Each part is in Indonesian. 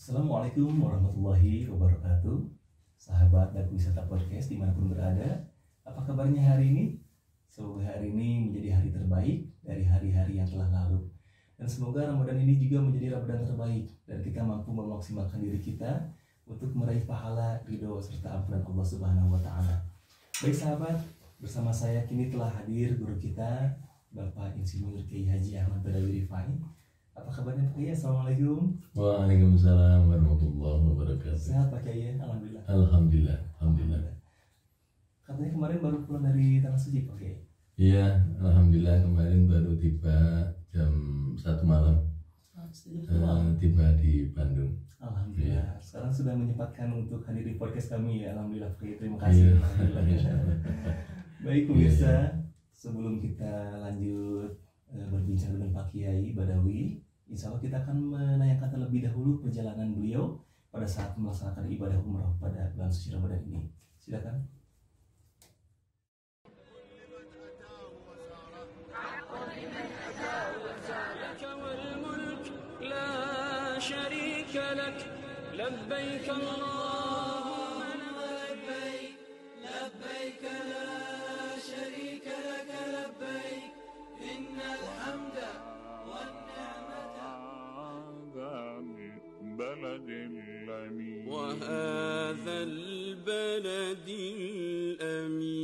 Assalamualaikum warahmatullahi wabarakatuh. Sahabat dan wisata podcast dimanapun berada, apa kabarnya hari ini? Semoga hari ini menjadi hari terbaik dari hari-hari yang telah lalu. Dan semoga Ramadan ini juga menjadi Ramadan terbaik dan kita mampu memaksimalkan diri kita untuk meraih pahala, ridho serta ampunan Allah Subhanahu wa taala. Baik sahabat, bersama saya kini telah hadir guru kita Bapak Insinyur Kiai Haji Ahmad Badawi Rifai. Apa kabarnya Pak Kiai? Assalamualaikum. Waalaikumsalam warahmatullahi wabarakatuh. Sehat Pak Kiai? Alhamdulillah. Alhamdulillah. Katanya kemarin baru pulang dari Tanah Suci Pak Kiai. Iya, alhamdulillah kemarin baru tiba jam 1 malam. Tiba di Bandung. Alhamdulillah. Iya. Sekarang sudah menyempatkan untuk hadir di podcast kami ya. Alhamdulillah Pak Kiai. Terima kasih. Iya. Baik pemirsa, sebelum kita lanjut berbincang dengan Pak Kiai Badawi, insya Allah kita akan menanyakan terlebih dahulu perjalanan beliau pada saat melaksanakan ibadah umrah pada bulan suci Ramadan ini. Silakan. وهذا البلد الأمين.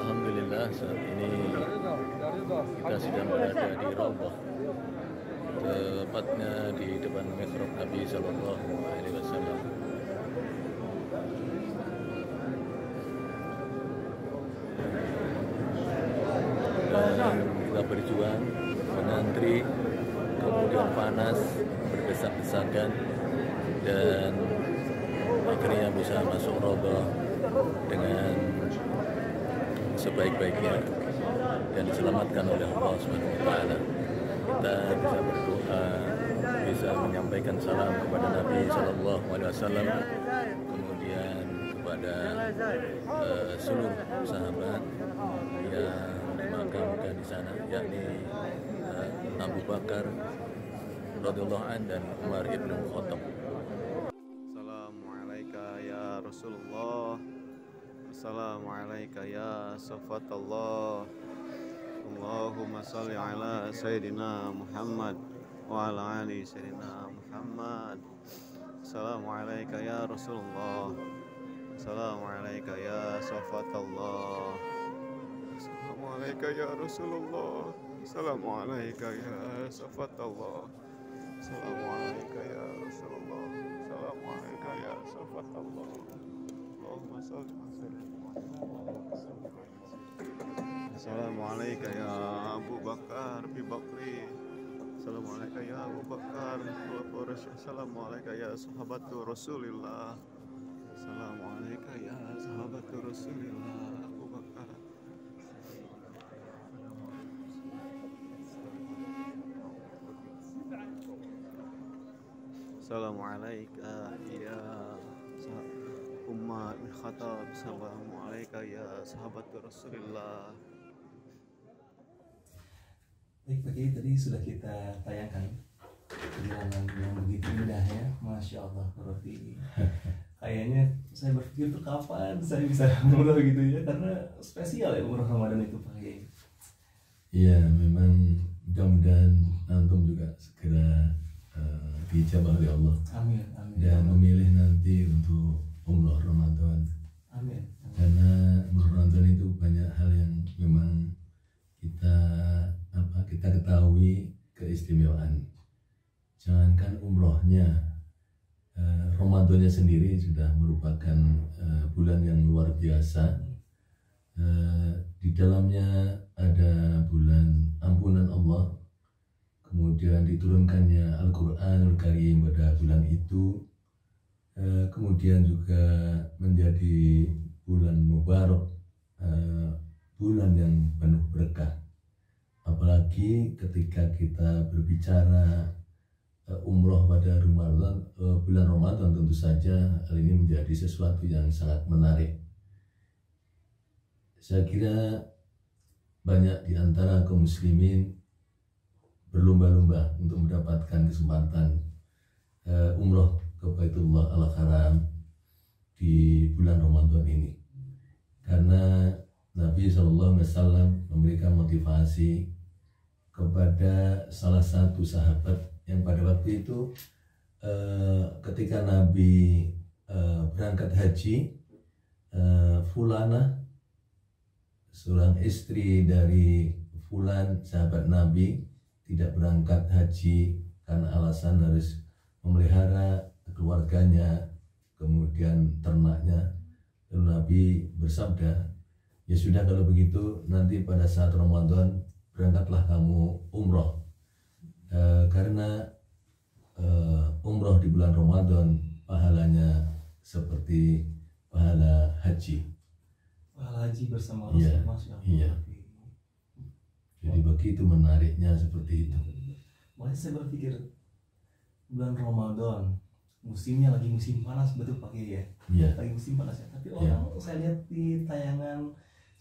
Alhamdulillah saat ini kita sedang berada di Raudhah, tepatnya di depan mihrab Nabi Sallallahu Alaihi Wasallam. Kita berjuang mengantri, kemudian panas, berdesak-desakan, dan akhirnya bisa masuk Raudhah dengan sebaik-baiknya dan diselamatkan oleh Allah Subhanahu wa taala. Kita bisa berdoa, bisa menyampaikan salam kepada Nabi sallallahu alaihi wasallam, kemudian kepada seluruh sahabat yang dimakamkan di sana, yakni Abu Bakar radhiyallahu anhu dan Umar ibn Khattab. Assalamualaikum ya Rasulullah. Assalamualaikum ya Safatullah. Allahumma salli ala Sayyidina Muhammad wa ala ali Sayyidina Muhammad. Assalamualaikum ya Rasulullah. Assalamualaikum ya Safatullah. Assalamualaikum ya Rasulullah. Assalamualaikum ya Safatullah. Assalamualaikum ya Rasulullah. Assalamualaikum ya Safatullah. Allahumma salli ala Assalamualaikum ya Abu Bakar Bi Bakri. Assalamualaikum ya Abu Bakar. Assalamualaikum ya sahabatu Rasulillah. Assalamualaikum ya sahabatu Rasulillah Abu Bakar. Assalamualaikum ya umat Khattab. Assalamualaikum ya sahabat Rasulullah. Baik Pak Kiai, tadi sudah kita tayangkan perjalanan yang begitu indah ya, Masya Allah. Berarti kayaknya saya berpikir tuh kapan saya bisa umroh gitu ya, karena spesial ya umroh Ramadan itu Pak Kiai. Iya, memang mudah-mudahan antum juga segera dijabah oleh Allah Amin, amin. dan memilih nanti untuk umroh Ramadan. Amin. Karena umroh Ramadan itu banyak hal yang memang kita ketahui keistimewaan. Jangankan umrohnya, Ramadannya sendiri sudah merupakan bulan yang luar biasa. Di dalamnya ada bulan ampunan Allah, kemudian diturunkannya Al-Quranul Karim pada bulan itu, kemudian juga menjadi bulan mubarak, bulan yang penuh berkah. Apalagi ketika kita berbicara umroh pada bulan Ramadan, tentu saja hal ini menjadi sesuatu yang sangat menarik. Saya kira banyak di antara kaum muslimin berlomba-lomba untuk mendapatkan kesempatan umroh ke Baitullah Al-Haram di bulan Ramadan ini, karena Nabi SAW memberikan motivasi kepada salah satu sahabat yang pada waktu itu ketika Nabi berangkat haji, Fulanah, seorang istri dari Fulan sahabat Nabi, tidak berangkat haji karena alasan harus memelihara keluarganya, kemudian ternaknya. Lalu Nabi bersabda, ya sudah kalau begitu nanti pada saat Ramadan berangkatlah kamu umroh, karena umroh di bulan Ramadan pahalanya seperti pahala haji. Pahala haji bersama Iya, Rasul, Masya Allah. iya. Jadi begitu menariknya seperti itu. Makanya saya berpikir bulan Ramadan musimnya lagi musim panas, betul Pak Kiai ya? Iya. Lagi musim panas ya. Tapi Iya. orang saya lihat di tayangan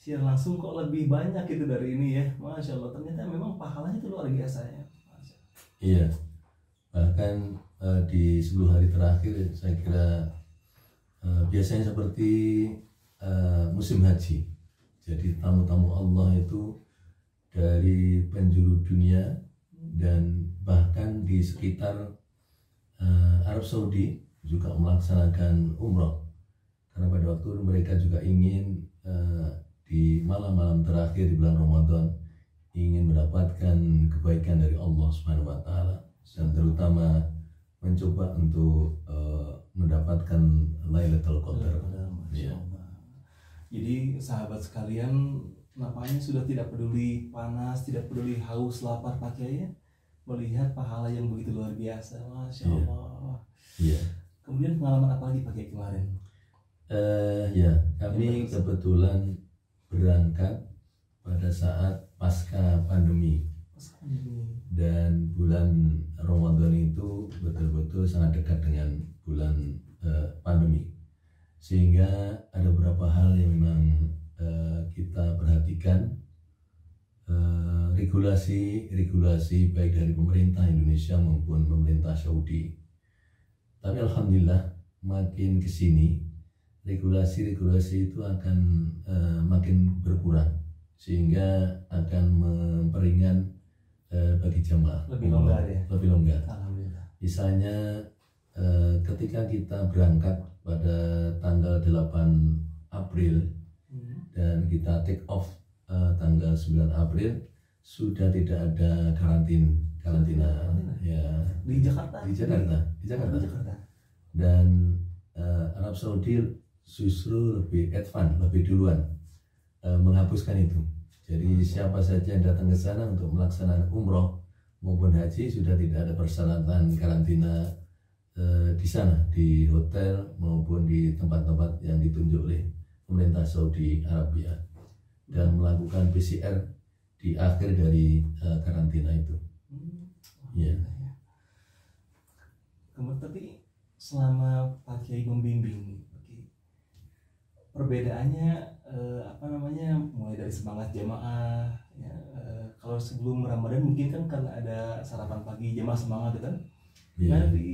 siar langsung kok lebih banyak itu dari ini ya. Masya Allah, ternyata memang pahalanya itu luar biasa ya. Masya Allah. Iya. Bahkan di 10 hari terakhir saya kira biasanya seperti musim haji. Jadi tamu-tamu Allah itu dari penjuru dunia dan bahkan di sekitar Arab Saudi juga melaksanakan umroh, karena pada waktu itu mereka juga ingin di malam-malam terakhir di bulan Ramadan ingin mendapatkan kebaikan dari Allah Subhanahu wa Ta'ala, dan terutama mencoba untuk mendapatkan Lailatul Qadar. Masya Allah. Jadi sahabat sekalian, nampaknya sudah tidak peduli panas, tidak peduli haus, lapar Pak Kiai ya, melihat pahala yang begitu luar biasa. Masya Iya. Allah. Iya. Kemudian pengalaman apa lagi Pak Kiai kemarin? Ya, kami kebetulan berangkat pada saat pasca pandemi, Pas pandemi. dan bulan Ramadan itu betul-betul sangat dekat dengan bulan pandemi, sehingga ada beberapa hal yang memang kita perhatikan, regulasi baik dari pemerintah Indonesia maupun pemerintah Saudi. Tapi alhamdulillah makin kesini regulasi itu akan makin berkurang, sehingga akan memperingan bagi jamaah. Lebih longgar ya? Lebih longgar. Alhamdulillah. Misalnya ketika kita berangkat pada tanggal 8 April dan kita take off tanggal 9 April, sudah tidak ada karantina ya Di Jakarta. di Jakarta. Di Jakarta. Dan Arab Saudi justru lebih advance, lebih duluan menghapuskan itu. Jadi siapa saja yang datang ke sana untuk melaksanakan umroh maupun haji sudah tidak ada persyaratan karantina di sana, di hotel maupun di tempat-tempat yang ditunjuk oleh pemerintah Saudi Arabia, dan melakukan PCR di akhir dari karantina itu. Ya. Kemudian tapi selama Pak Kiai membimbing, perbedaannya apa namanya, mulai dari semangat jamaah ya, kalau sebelum Ramadan mungkin kan karena ada sarapan pagi jamaah semangat kan. Iya. Nah di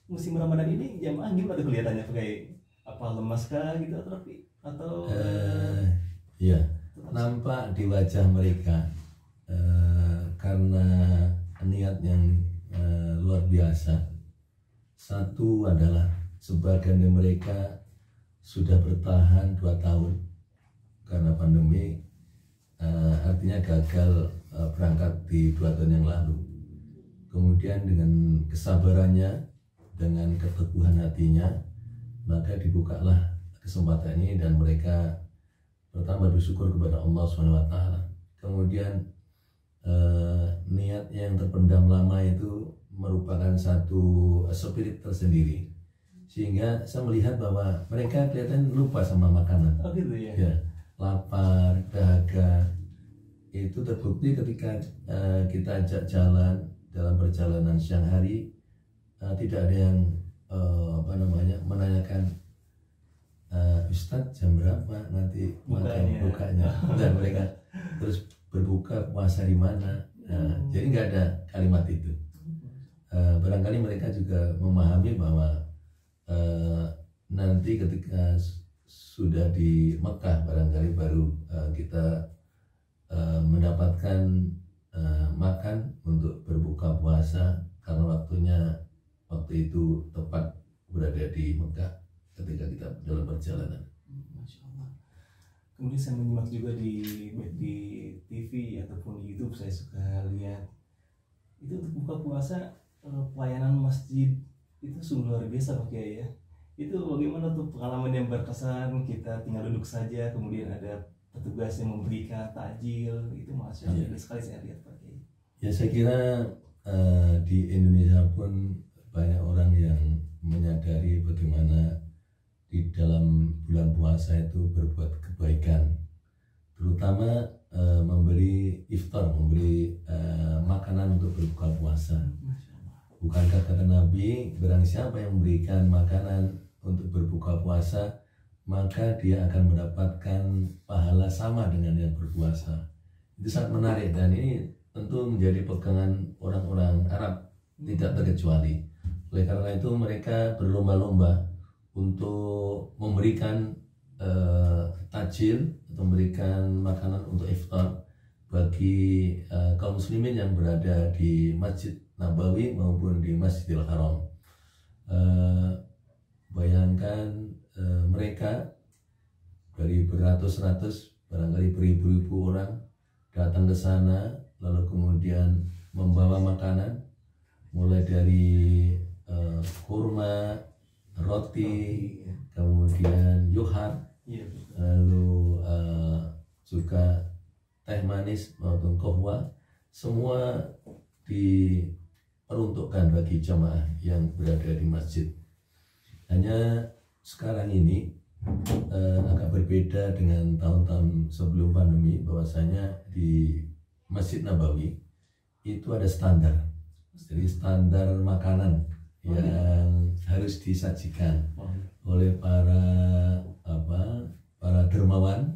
musim Ramadan ini jamaah gimana tuh kelihatannya, kayak apa, lemas kah gitu atau Ya, nampak di wajah mereka karena niat yang luar biasa. Satu adalah sebagian dari mereka sudah bertahan 2 tahun karena pandemi, artinya gagal berangkat di 2 tahun yang lalu. Kemudian dengan kesabarannya, dengan keteguhan hatinya, maka dibukalah kesempatan ini dan mereka pertama bersyukur kepada Allah SWT. Kemudian niat yang terpendam lama itu merupakan satu spirit tersendiri, sehingga saya melihat bahwa mereka kelihatan lupa sama makanan. oh gitu ya. Ya, lapar, dahaga itu terbukti ketika kita ajak jalan dalam perjalanan siang hari, tidak ada yang menanyakan Ustadz jam berapa nanti makan bukanya, dan mereka terus berbuka puasa di mana. Jadi nggak ada kalimat itu. Barangkali mereka juga memahami bahwa nanti ketika sudah di Mekah barangkali baru kita mendapatkan makan untuk berbuka puasa, karena waktu itu tepat berada di Mekah ketika kita dalam perjalanan. Masya Allah. Kemudian saya menyimak juga di TV ataupun di YouTube, saya suka lihat itu untuk buka puasa pelayanan masjid itu sungguh luar biasa Pak Kiai ya. Itu bagaimana tuh pengalaman yang berkesan, kita tinggal duduk saja kemudian ada petugas yang memberikan takjil, itu Masya Allah sekali saya lihat Pak Kiai. Ya, saya kira di Indonesia pun banyak orang yang menyadari bagaimana di dalam bulan puasa itu berbuat kebaikan, terutama memberi iftar, memberi makanan untuk berbuka puasa. Bukankah kata Nabi, barang siapa yang memberikan makanan untuk berbuka puasa, maka dia akan mendapatkan pahala sama dengan yang berpuasa. Itu sangat menarik, dan ini tentu menjadi pegangan orang-orang Arab tidak terkecuali. Oleh karena itu mereka berlomba-lomba untuk memberikan takjil atau memberikan makanan untuk iftar bagi kaum muslimin yang berada di Masjid Nabawi maupun di Masjidil Haram. Bayangkan mereka dari beratus-ratus, barangkali beribu-ribu orang datang ke sana, lalu kemudian membawa makanan mulai dari kurma, roti, kemudian yuhar, lalu juga teh manis maupun kohwa, semua diperuntukkan bagi jamaah yang berada di masjid. Hanya sekarang ini agak berbeda dengan tahun-tahun sebelum pandemi, bahwasanya di Masjid Nabawi itu ada standar, jadi standar makanan yang harus disajikan oleh para dermawan,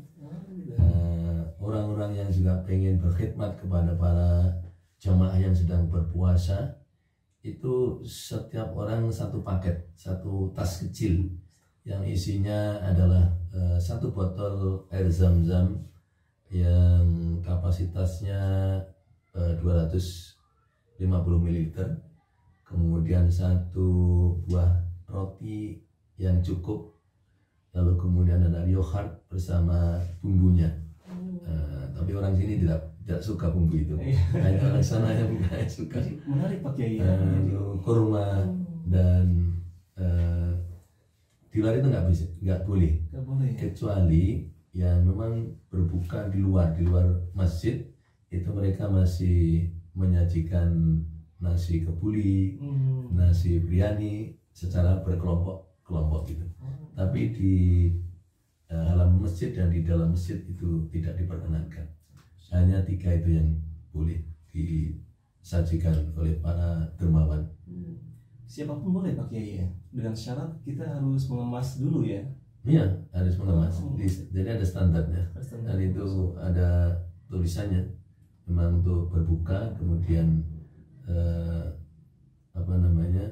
orang-orang yang juga pengen berkhidmat kepada para jamaah yang sedang berpuasa. Itu setiap orang satu paket, satu tas kecil yang isinya adalah 1 botol air zam-zam yang kapasitasnya 250 ml, kemudian 1 buah roti yang cukup, lalu kemudian ada yogurt bersama bumbunya. Tapi orang sini tidak suka bumbu itu, hanya orang sana yang suka. Menarik Pak Kiai. Kurma dan di luar itu nggak boleh, kecuali yang memang berbuka di luar masjid, itu mereka masih menyajikan nasi kebuli, nasi biryani secara berkelompok gitu. Tapi di halaman masjid dan di dalam masjid itu tidak diperkenankan. Hanya 3 itu yang boleh disajikan oleh para dermawan. Siapapun boleh Pak Kiai ya, dengan syarat kita harus mengemas dulu ya. Iya, harus mengemas. Oh. Jadi ada standarnya. Dan itu ada tulisannya. Memang untuk berbuka, kemudian apa namanya,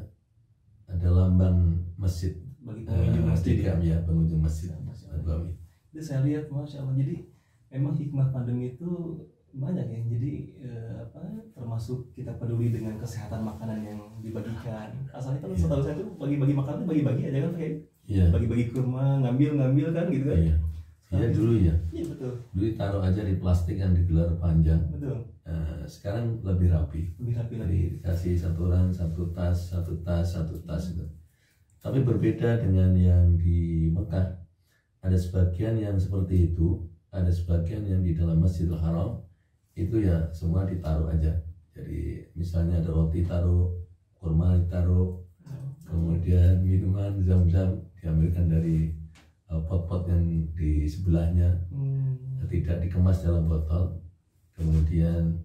ada lambang masjid. Bagi pengunjung masjid ya. Ya, pengunjung masjid. Masya Allah. Nabawi. Itu saya lihat, masya Allah. Jadi memang hikmah pandemi itu banyak ya. Jadi termasuk kita peduli dengan kesehatan makanan yang dibagikan. Asalnya kan setahu saya tuh bagi-bagi makanan tuh bagi-bagi aja kan, kayak Iya. bagi-bagi kurma, ngambil kan gitu kan. Iya. Iya dulu ya. Iya betul. Dulu taruh aja di plastik yang digelar panjang. Betul. Sekarang lebih rapi. Lebih rapi lagi. Jadi dikasih satu orang satu tas itu. Tapi berbeda dengan yang di Mekah. Ada sebagian yang seperti itu, ada sebagian yang di dalam Masjidil Haram itu ya semua ditaruh aja. Jadi misalnya ada roti taruh, kurma ditaruh, kemudian minuman zam-zam diambilkan dari pot-pot yang di sebelahnya, tidak dikemas dalam botol. Kemudian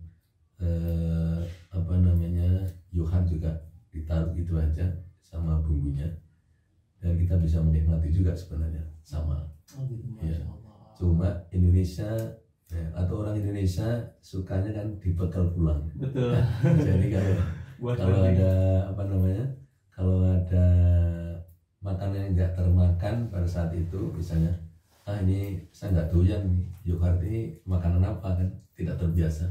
apa namanya, yuhan juga ditaruh gitu aja sama bumbunya, dan kita bisa menikmati juga sebenarnya sama. Oh gitu, Iya. masya Allah. Cuma Indonesia atau orang Indonesia sukanya kan dibekal pulang. Betul. Jadi kalau ada apa namanya, kalau ada makanan yang nggak termakan pada saat itu, misalnya ini saya nggak doyan nih, yogurt ini makanan apa, kan tidak terbiasa,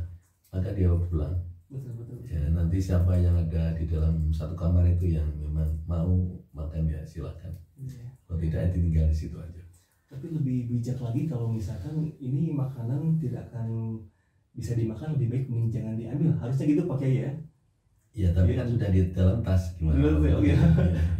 maka dia pulang. Betul. Ya, nanti siapa yang ada di dalam satu kamar itu yang memang mau makan ya silakan. Iya. Kalau tidak ya tinggal di situ aja. Tapi lebih bijak lagi kalau misalkan ini makanan tidak akan bisa dimakan, lebih baik mending jangan diambil. Harusnya gitu Pak Kiai ya. Ya tapi Iya. kan sudah di dalam tas gimana? Betul, iya.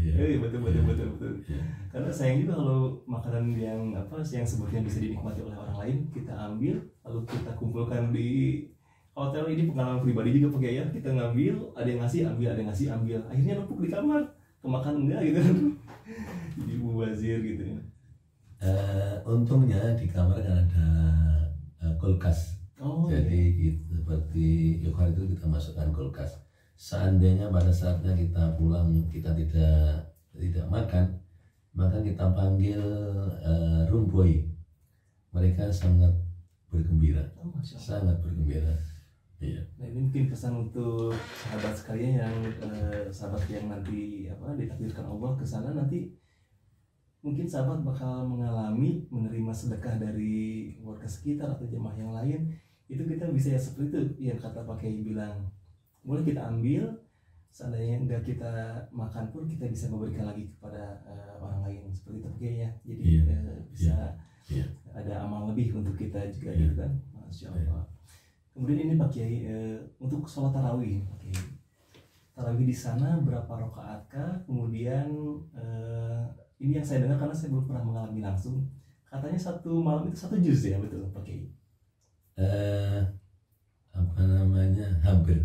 Iya. Betul. Iya. Karena sayang juga kalau makanan yang yang sebetulnya bisa dinikmati oleh orang lain kita ambil lalu kita kumpulkan di hotel. Ini pengalaman pribadi juga Pak Kiai ya. Kita ngambil, ada yang ngasih ambil, ada yang ngasih ambil. Akhirnya numpuk di kamar, kemakan enggak gitu kan. Jadi mubazir gitu ya. Untungnya di kamar kan ada kulkas. Oh, Jadi seperti yogurt itu kita masukkan kulkas. Seandainya pada saatnya kita pulang kita tidak makan, maka kita panggil room boy. Mereka sangat bergembira, Oh, Masya Allah. sangat bergembira. Iya. Nah ini mungkin pesan untuk sahabat sekalian yang sahabat yang nanti ditakdirkan Allah ke sana, nanti mungkin sahabat bakal mengalami menerima sedekah dari warga sekitar atau jemaah yang lain. Itu kita bisa ya seperti itu yang kata Pak Kiai bilang, boleh kita ambil, seandainya enggak kita makan pun kita bisa memberikan lagi kepada orang lain, seperti itu Pak Kiai ya. Jadi Iya. bisa Iya. ada amal lebih untuk kita juga Iya. gitu kan. Masya Allah. Kemudian ini Pak Kiai, untuk sholat tarawih, Pak Kiai. Tarawih di sana berapa rakaatkah? Kemudian ini yang saya dengar karena saya belum pernah mengalami langsung. Katanya satu malam itu 1 juz ya, betul Pak Kiai? Apa namanya, hampir.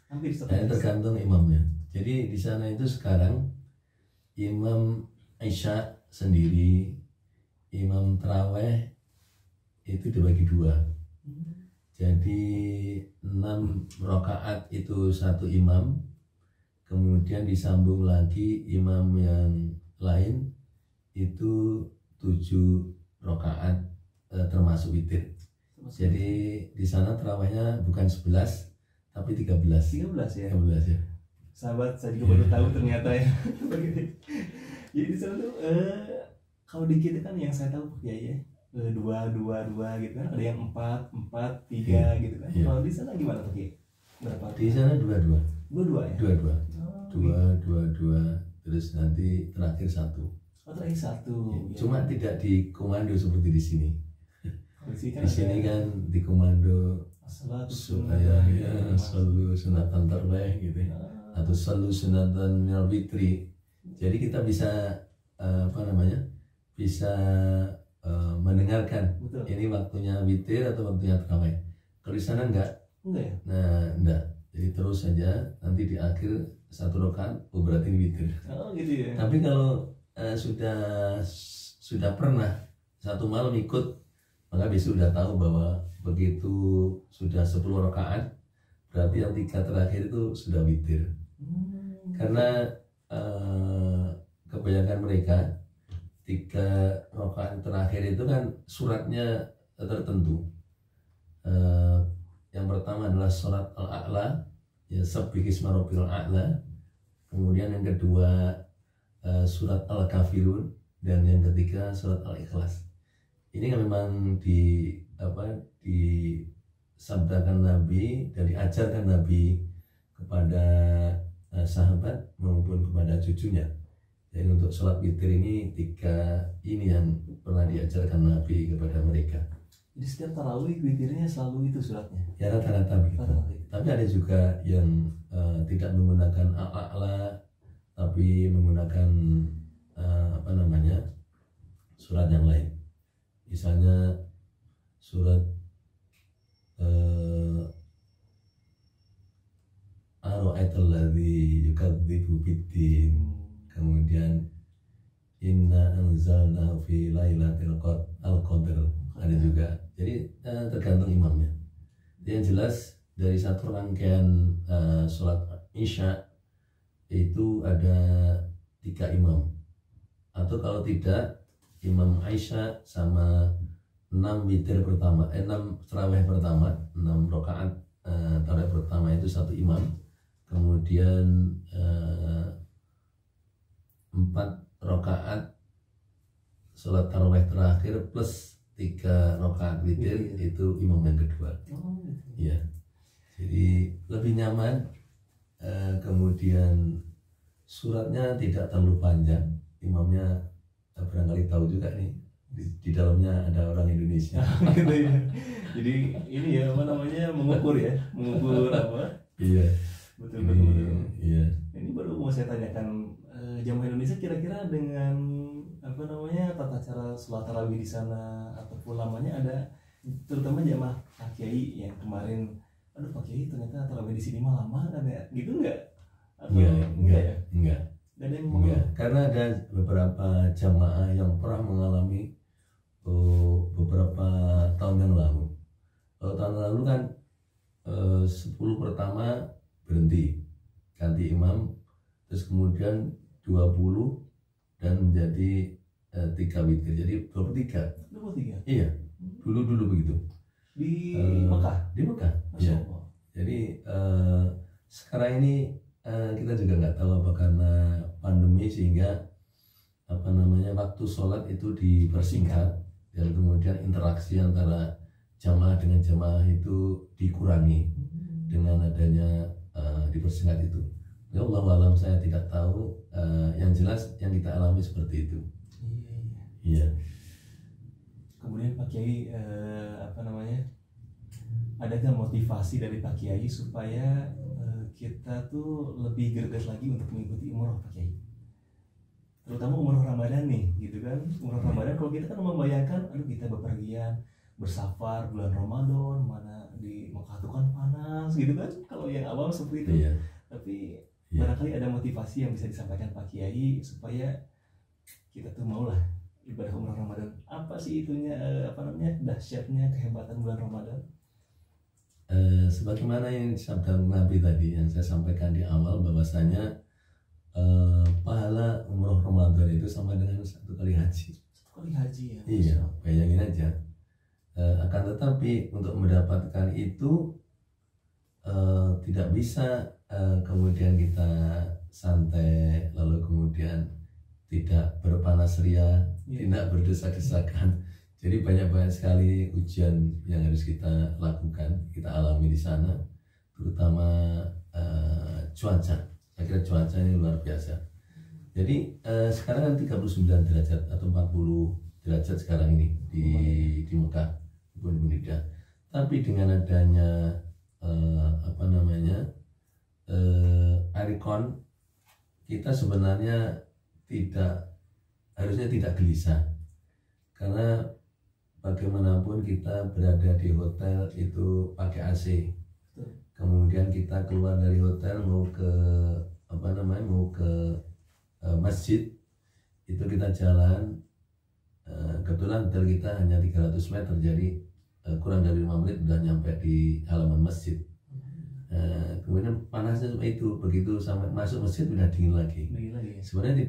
Hampir 1 juz. Tergantung imamnya. Jadi di sana itu sekarang imam Isya sendiri, imam Taraweh itu dibagi 2. Jadi 6 rakaat itu satu imam, kemudian disambung lagi imam yang lain itu 7 rakaat termasuk witir. Jadi di sana tarawihnya bukan 11 tapi 13. 13 ya. 13 ya. Sahabat, saya juga baru tahu ternyata ya. Jadi di sana tuh kalau di kita kan yang saya tahu Pak Kiai ya, 2 gitu kan, ada yang 4 3 gitu kan. Iya. Kalau di sana gimana Pak Kiai? Berapa? Di sana 22. 2 ya. 22. Oh, 2 terus nanti terakhir 1. Oh, terakhir 1. Ya. Cuma tidak dikomando seperti di sini. Kalau di sini kan Di sini kan dikomando As-salatu supaya ya sunnatun selalu sunatan terbaik gitu ya. Atau selalu sunatan minal fitri. Jadi kita bisa apa namanya, bisa mendengarkan Betul. ini waktunya witir atau waktunya tarawih. Kalau di sana enggak. Enggak ya? Nah enggak, jadi terus saja, nanti di akhir 1 rakaat berarti ini witir. Oh gitu ya. Tapi kalau sudah pernah satu malam ikut, maka besok sudah tahu bahwa begitu sudah 10 rakaat berarti yang 3 terakhir itu sudah witir. Karena kebanyakan mereka rakaat terakhir itu kan suratnya tertentu. Yang pertama adalah surat Al-A'la, ya, Sabbihisma Rabbil A'la. Kemudian yang kedua surat Al-Kafirun, dan yang ketiga surat Al-Ikhlas. Ini kan memang disabdakan Nabi dan diajarkan Nabi kepada sahabat maupun kepada cucunya. Jadi untuk sholat witir ini 3 ini yang pernah diajarkan Nabi kepada mereka. Jadi setiap tarawih witirnya selalu itu suratnya. Ya rata-rata begitu. Rata-rata. Tapi ada juga yang tidak menggunakan Al-A'la, tapi menggunakan surat yang lain. Misalnya surat Ara'aital ladzi yukadzibu biddin. Kemudian inna anzalna fi lailatul qadr. Ada juga. Jadi tergantung imamnya. Yang jelas dari satu rangkaian sholat Isya itu ada 3 imam, atau kalau tidak Imam Aisyah sama 6 witir pertama, 6 tarawih pertama, 6 rakaat tarawih pertama itu 1 imam. Kemudian 4 rakaat sholat tarawih terakhir plus 3 rakaat witir itu imam yang kedua. Ya, jadi lebih nyaman. Kemudian suratnya tidak terlalu panjang. Imamnya barangkali tahu juga nih, di dalamnya ada orang Indonesia. Gitu ya. Jadi ini ya mengukur apa? Iya. Betul. Iya. Ini baru mau saya tanyakan, jamaah Indonesia kira-kira dengan tata cara sholat tarawih di sana ataupun lamanya ada, terutama jamaah Pak Kiai yang kemarin, aduh Pak Kiai ternyata tarawih di sini mah lama kan ya, gitu enggak? Atau Enggak. Gak ada yang Enggak, karena ada beberapa jamaah yang pernah mengalami beberapa tahun yang lalu. Kalau tahun lalu kan 10 pertama berhenti, ganti imam, terus kemudian 20 dan menjadi 3 witir, jadi 23. 23? Iya, dulu begitu. Di Mekah? Di Mekah, iya. Jadi sekarang ini kita juga nggak tahu apa karena pandemi sehingga waktu sholat itu dipersingkat, dan kemudian interaksi antara jamaah dengan jamaah itu dikurangi dengan adanya dipersingkat itu. Ya Allah alam, saya tidak tahu. Yang jelas yang kita alami seperti itu. Iya. Kemudian Pak Kiai adakah motivasi dari Pak Kiai supaya kita tuh lebih greget lagi untuk mengikuti umroh Pak Kiai, terutama umroh Ramadan nih, gitu kan? Umroh Ramadan, kalau kita kan membayangkan, aduh kita bepergian bersafar bulan Ramadan, mana di Mekah tuh kan panas, gitu kan? Kalau yang awam seperti itu. Iya. Tapi Iya. barangkali ada motivasi yang bisa disampaikan Pak Kiai supaya kita tuh maulah ibadah umroh Ramadan. Apa sih itunya, dahsyatnya, kehebatan bulan Ramadan? Sebagaimana yang disabdakan Nabi tadi yang saya sampaikan di awal, bahwasanya pahala umroh Ramadan itu sama dengan 1 kali haji. 1 kali haji ya? Iya, bayangin aja. Akan tetapi untuk mendapatkan itu tidak bisa kemudian kita santai lalu kemudian tidak berpanas ria, tidak berdesak-desakan. Jadi banyak sekali ujian yang harus kita lakukan, kita alami di sana, terutama cuaca. Saya kira cuaca ini luar biasa. Jadi sekarang kan 39 derajat atau 40 derajat sekarang ini di Mekah, Bun Nida. Tapi dengan adanya aircon, kita sebenarnya harusnya tidak gelisah, karena bagaimanapun kita berada di hotel itu pakai AC. Kemudian kita keluar dari hotel mau ke masjid, itu kita jalan, kebetulan hotel kita hanya 300 meter, jadi kurang dari 5 menit udah nyampe di halaman masjid. Kemudian panasnya seperti itu, begitu sampai masuk masjid udah dingin lagi. Ya? Sebenarnya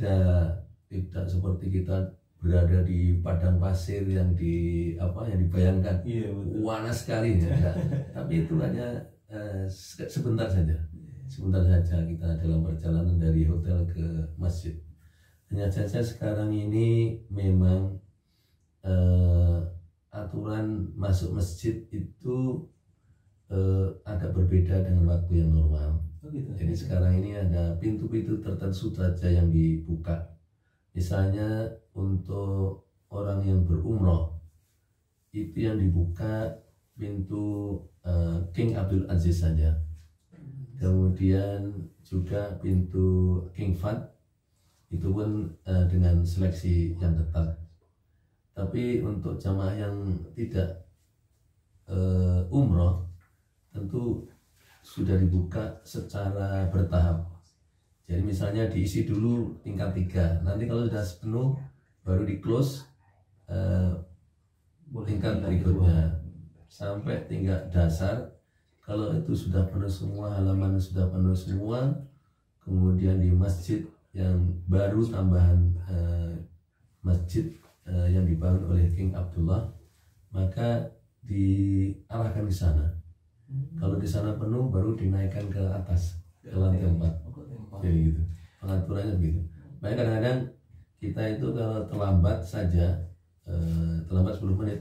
tidak seperti kita berada di padang pasir yang yang dibayangkan Iya betul. warna sekali ya. Enggak. Tapi itu hanya sebentar saja kita dalam perjalanan dari hotel ke masjid. Hanya saja sekarang ini memang aturan masuk masjid itu agak berbeda dengan waktu yang normal. Oh, gitu. Jadi sekarang ini ada pintu-pintu tertentu saja yang dibuka. Misalnya untuk orang yang berumroh itu yang dibuka pintu King Abdul Aziz saja. Kemudian juga pintu King Fahd itu pun dengan seleksi yang ketat. Tapi untuk jamaah yang tidak umroh tentu sudah dibuka secara bertahap. Jadi misalnya diisi dulu tingkat 3, nanti kalau sudah penuh baru di close tingkat berikutnya sampai tingkat dasar. Kalau itu sudah penuh semua, halaman sudah penuh semua, kemudian di masjid yang baru tambahan masjid yang dibangun oleh King Abdullah, maka diarahkan ke sana. Kalau di sana penuh baru dinaikkan ke atas ke lantai 4. Jadi gitu. Pengaturannya begitu. Makanya kadang-kadang kita itu kalau terlambat saja, terlambat 10 menit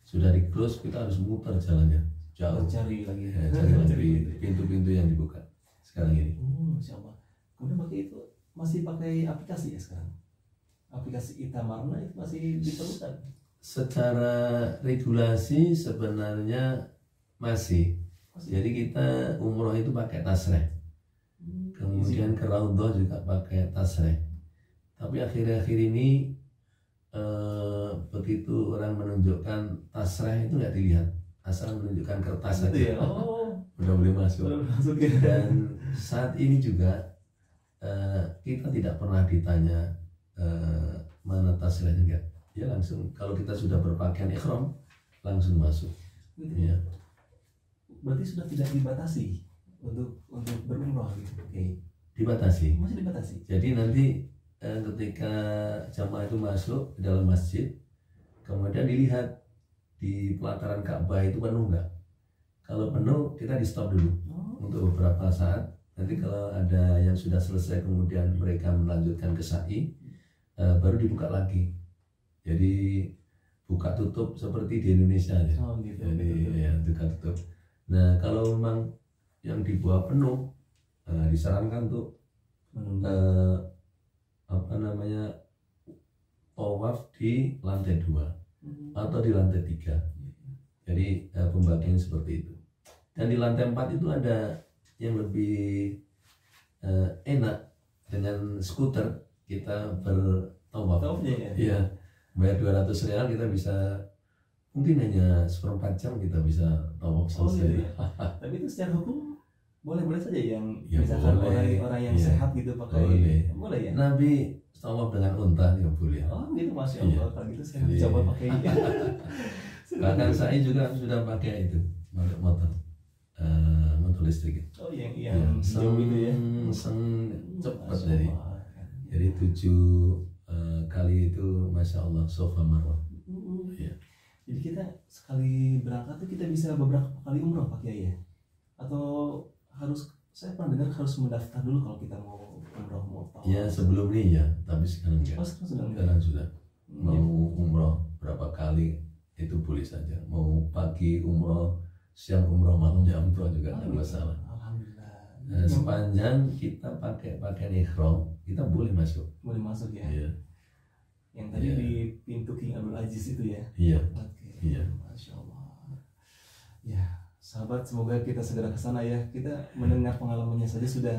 sudah di close, kita harus muter jalannya jauh. Cari lagi. Cari lagi pintu-pintu yang dibuka sekarang ini. Masya Allah. Kemudian pakai itu masih pakai aplikasi ya sekarang? Aplikasi Itamarna itu masih diperlukan? Secara regulasi sebenarnya masih. Jadi kita umroh itu pakai tasreh, kemudian ke Raudhah juga pakai tasreh. Tapi akhir-akhir ini begitu orang menunjukkan tasreh itu nggak dilihat, asal menunjukkan kertas saja. Ya? Oh. Udah boleh masuk. Ya. Dan saat ini juga kita tidak pernah ditanya mana tasrehnya, enggak. Ya langsung kalau kita sudah berpakaian ihram langsung masuk. Gitu. Ya. Berarti sudah tidak dibatasi untuk berumroh gitu. Oke. Dibatasi. Masih dibatasi. Jadi nanti ketika jamaah itu masuk ke dalam masjid, kemudian dilihat di pelataran Ka'bah itu penuh enggak. Kalau penuh kita di stop dulu untuk beberapa saat. Nanti kalau ada yang sudah selesai kemudian mereka melanjutkan ke sa'i, baru dibuka lagi. Jadi buka tutup seperti di Indonesia ya. Oh, gitu. Jadi ya buka tutup. Nah kalau memang yang dibawa penuh, disarankan untuk tawaf di lantai 2 atau di lantai 3. Jadi pembagian seperti itu. Dan di lantai 4 itu ada yang lebih enak, dengan skuter kita bertawaf. Iya, bayar 200 rial kita bisa, mungkin hanya seperempat jam kita bisa tawaf selesai. Iya. Tapi itu secara hukum boleh saja yang Ya, misalkan boleh. orang yang Iya. sehat gitu pakai boleh ya. Nabi tawaf dengan unta ya boleh. Oh gitu, Masya Iya. Allah. Kalau gitu saya Jadi- coba pakai. Bahkan saya juga sudah pakai itu motor listrik. Oh yang Ya, hijau itu ya. cepat Masya dari. Allah. Jadi 7 kali itu Masya Allah Safa Marwah. Iya. Jadi kita sekali berangkat tuh kita bisa beberapa kali umroh Pak Kiai ya? Atau harus, saya pernah dengar harus mendaftar dulu kalau kita mau umroh, mau tawaf. Ya sebelum ini ya, tapi sekarang enggak. Oh, sekarang Sekarang sudah. Hmm, Mau umroh berapa kali itu boleh saja. Mau pagi umroh, siang umroh, malamnya umroh juga tidak masalah. Alhamdulillah. Sepanjang kita pakai pakaian ihram, kita boleh masuk. Boleh masuk ya. Iya. Yang tadi Iya. di pintu King Abdul Aziz itu ya. Iya. Oke. Iya. Masya Allah. Ya, sahabat, semoga kita segera ke sana ya. Kita mendengar pengalamannya saja sudah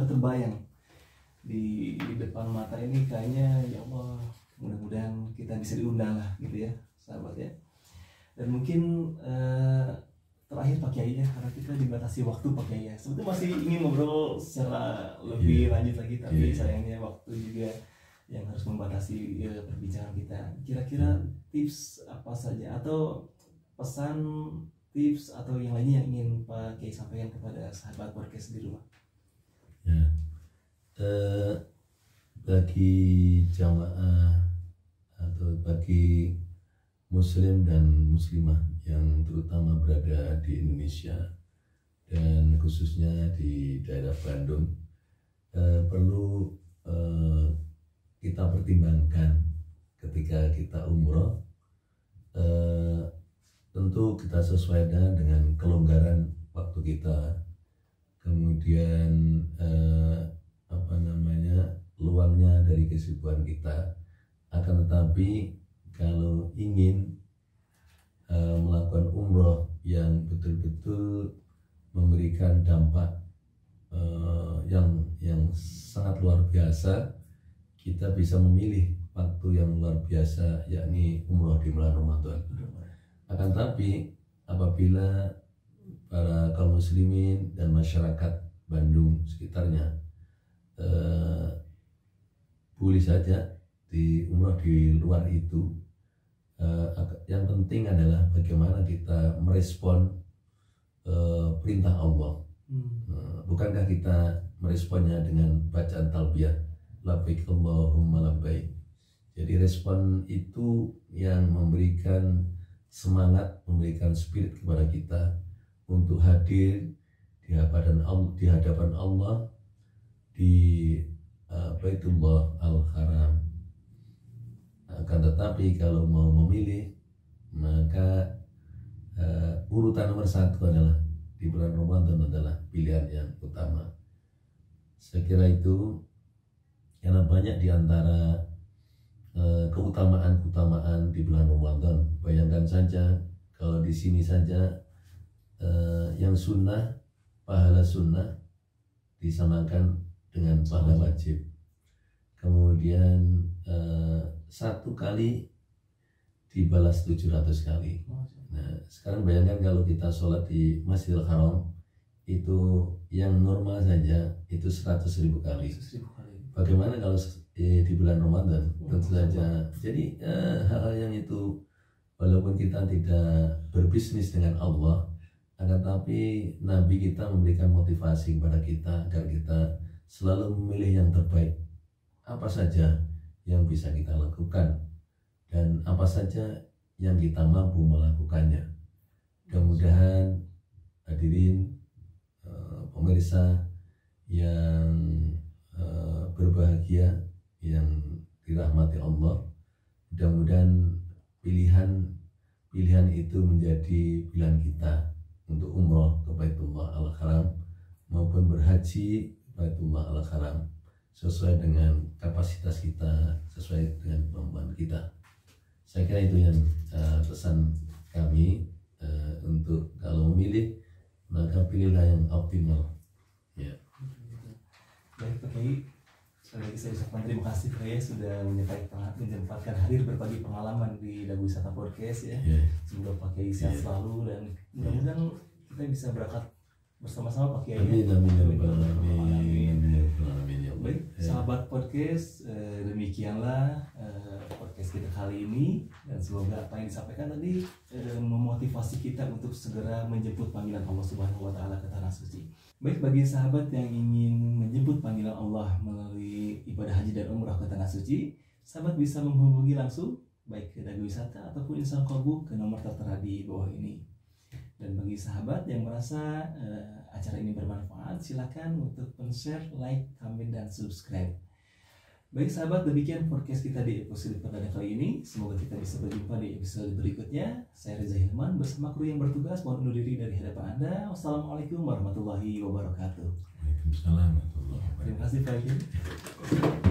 terbayang di depan mata ini, kayaknya ya Allah, mudah-mudahan kita bisa diundang lah gitu ya, sahabat ya. Dan mungkin terakhir Pak Kiai ya, karena kita dibatasi waktu Pak Kiai ya. Sebetulnya masih ingin ngobrol secara lebih lanjut lagi, tapi Iya. sayangnya waktu juga yang harus membatasi perbincangan kita. Kira-kira tips apa saja atau pesan, tips atau yang lainnya yang ingin Pak Kiai sampaikan kepada sahabat podcast di rumah? Ya. Bagi jamaah atau bagi muslim dan muslimah yang terutama berada di Indonesia dan khususnya di daerah Bandung, perlu kita pertimbangkan ketika kita umroh. Tentu kita sesuaikan dengan kelonggaran waktu kita, kemudian luangnya dari kesibukan kita. Akan tetapi kalau ingin melakukan umroh yang betul-betul memberikan dampak yang sangat luar biasa, kita bisa memilih waktu yang luar biasa, yakni umroh di bulan Ramadan. Akan tetapi apabila para kaum muslimin dan masyarakat Bandung sekitarnya boleh saja di umroh di luar itu, yang penting adalah bagaimana kita merespon perintah Allah. Bukankah kita meresponnya dengan bacaan talbiyah, labbaik Allahumma labbaik. Jadi respon itu yang memberikan semangat, memberikan spirit kepada kita untuk hadir di hadapan Allah di Baitullah Al-Haram. Akan tetapi kalau mau memilih, maka urutan nomor 1 adalah di bulan Ramadan adalah pilihan yang utama. Saya kira itu, karena banyak di antara keutamaan di bulan Ramadan. Bayangkan saja kalau di sini saja yang sunnah, pahala sunnah disamakan dengan pahala wajib. Kemudian 1 kali dibalas 700 kali. Nah, sekarang bayangkan kalau kita sholat di Masjidil Haram, itu yang normal saja itu 100.000 kali. Bagaimana kalau di bulan Ramadan? Tentu saja. Jadi hal yang itu, walaupun kita tidak berbisnis dengan Allah, akan tapi Nabi kita memberikan motivasi kepada kita agar kita selalu memilih yang terbaik. Apa saja yang bisa kita lakukan dan apa saja yang kita mampu melakukannya. Mudah-mudahan hadirin pemirsa yang berbahagia, yang dirahmati Allah, mudah-mudahan pilihan itu menjadi pilihan kita untuk umroh ke Baitullah Al-Haram maupun berhaji ke Baitullah Al-Haram sesuai dengan kapasitas kita, sesuai dengan kemampuan kita. Saya kira itu yang pesan kami, untuk kalau memilih maka pilihlah yang optimal. Ya. Baik Pak Kiai, sekali lagi saya ucapkan terima kasih Pak Kiai sudah menyempatkan hadir berbagi pengalaman di Dagu Wisata Podcast ya. Semoga Pak Kiai sehat selalu dan mudah-mudahan kita bisa berangkat bersama-sama Pak Kiai. Amin amin ya rabbal alamin. Baik, sahabat podcast, demikianlah podcast kita kali ini, dan semoga apa yang disampaikan tadi memotivasi kita untuk segera menjemput panggilan Allah Subhanahu wa taala ke tanah suci. Baik, bagi sahabat yang ingin menjemput panggilan Allah melalui ibadah haji dan umrah ke tanah suci, sahabat bisa menghubungi langsung baik ke Dagu Wisata ataupun Insan Qalbu ke nomor tertera di bawah ini. Dan bagi sahabat yang merasa acara ini bermanfaat, silakan untuk share, like, komen, dan subscribe. Baik sahabat, demikian podcast kita di episode perdana kali ini. Semoga kita bisa berjumpa di episode berikutnya. Saya Reza Hilman bersama kru yang bertugas mohon undur diri dari hadapan Anda. Wassalamualaikum warahmatullahi wabarakatuh. Waalaikumsalam warahmatullahi wabarakatuh. Terima kasih Pak Kiai.